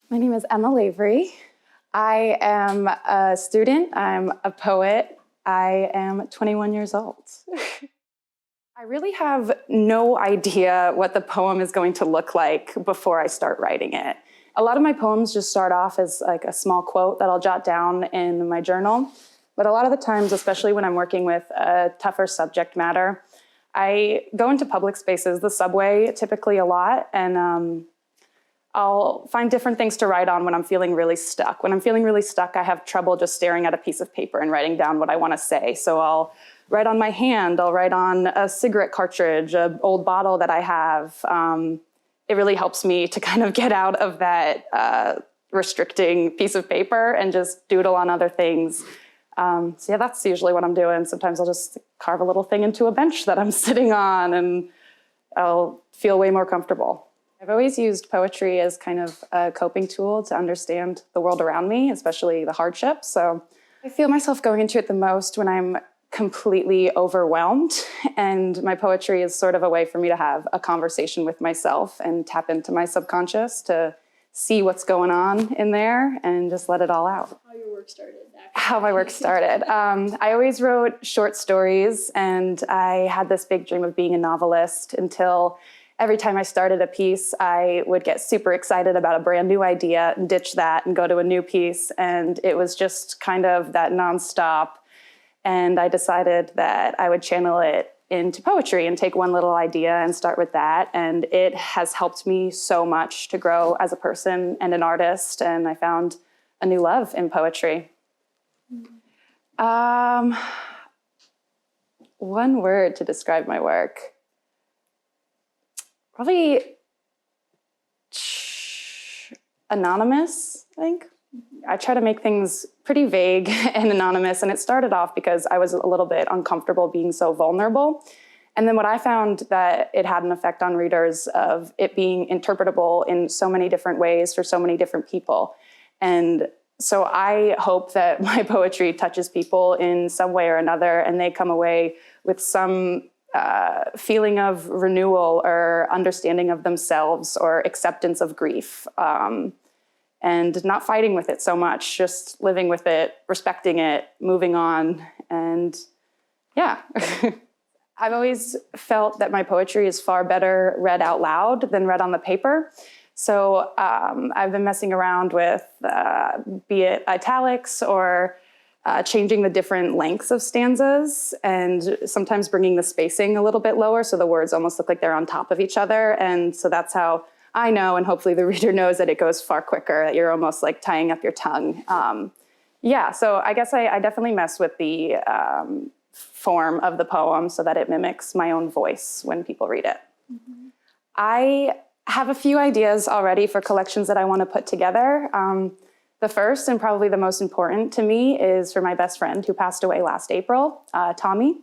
My name is Emma Lavery. I am a student. I'm a poet. I am 21 years old. I really have no idea what the poem is going to look like before I start writing it. A lot of my poems just start off as like a small quote that I'll jot down in my journal. But a lot of the times, especially when I'm working with a tougher subject matter, I go into public spaces, the subway typically a lot, and I'll find different things to write on when I'm feeling really stuck. When I'm feeling really stuck, I have trouble just staring at a piece of paper and writing down what I want to say. So I'll write on my hand, I'll write on a cigarette cartridge, an old bottle that I have. It really helps me to kind of get out of that restricting piece of paper and just doodle on other things. So yeah, that's usually what I'm doing. Sometimes I'll just carve a little thing into a bench that I'm sitting on and I'll feel way more comfortable. I've always used poetry as kind of a coping tool to understand the world around me, especially the hardships. So I feel myself going into it the most when I'm completely overwhelmed. And my poetry is sort of a way for me to have a conversation with myself and tap into my subconscious to see what's going on in there and just let it all out. How your work started. How my work started. I always wrote short stories, and I had this big dream of being a novelist until every time I started a piece, I would get super excited about a brand new idea and ditch that and go to a new piece. And it was just kind of that nonstop. And I decided that I would channel it into poetry and take one little idea and start with that. And it has helped me so much to grow as a person and an artist. And I found a new love in poetry. One word to describe my work. Probably anonymous, I think. I try to make things pretty vague and anonymous, and it started off because I was a little bit uncomfortable being so vulnerable. And then what I found that it had an effect on readers of it being interpretable in so many different ways for so many different people. And so I hope that my poetry touches people in some way or another, and they come away with some feeling of renewal or understanding of themselves or acceptance of grief, and not fighting with it so much, just living with it, respecting it, moving on. And yeah, I've always felt that my poetry is far better read out loud than read on the paper. So I've been messing around with be it italics or changing the different lengths of stanzas and sometimes bringing the spacing a little bit lower so the words almost look like they're on top of each other. And so that's how I know, and hopefully the reader knows, that it goes far quicker, that you're almost like tying up your tongue. Yeah, so I guess I definitely mess with the form of the poem so that it mimics my own voice when people read it. Mm-hmm. I have a few ideas already for collections that I want to put together. The first and probably the most important to me is for my best friend who passed away last April, Tommy.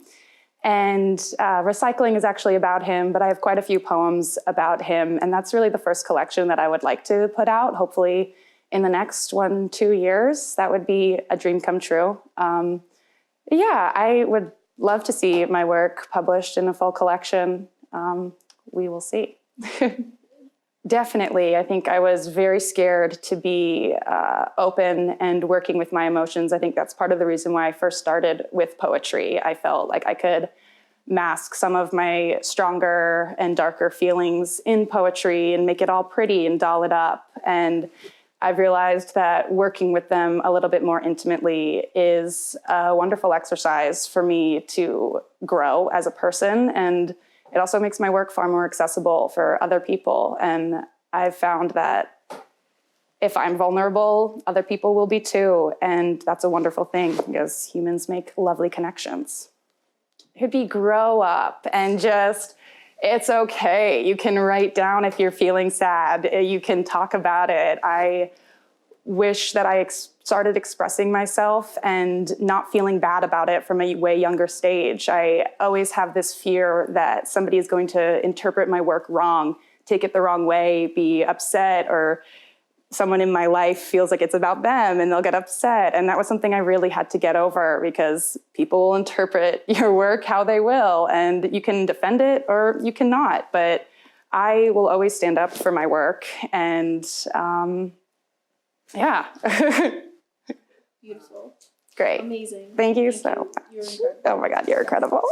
And recycling is actually about him, but I have quite a few poems about him. And that's really the first collection that I would like to put out, hopefully in the next 1-2 years. That would be a dream come true. Yeah, I would love to see my work published in a full collection. We will see. Definitely. I think I was very scared to be open and working with my emotions. I think that's part of the reason why I first started with poetry. I felt like I could mask some of my stronger and darker feelings in poetry and make it all pretty and doll it up. And I've realized that working with them a little bit more intimately is a wonderful exercise for me to grow as a person. And it also makes my work far more accessible for other people. And I've found that if I'm vulnerable, other people will be too. And that's a wonderful thing because humans make lovely connections. It'd be grow up and just, it's okay. You can write down if you're feeling sad. You can talk about it. I wish that I started expressing myself and not feeling bad about it from a way younger stage. I always have this fear that somebody is going to interpret my work wrong, take it the wrong way, be upset, or someone in my life feels like it's about them and they'll get upset. And that was something I really had to get over because people will interpret your work how they will, and you can defend it or you cannot. But I will always stand up for my work, and Yeah. Beautiful. Great. Amazing. Thank you so much. You're incredible. Oh my God, you're incredible.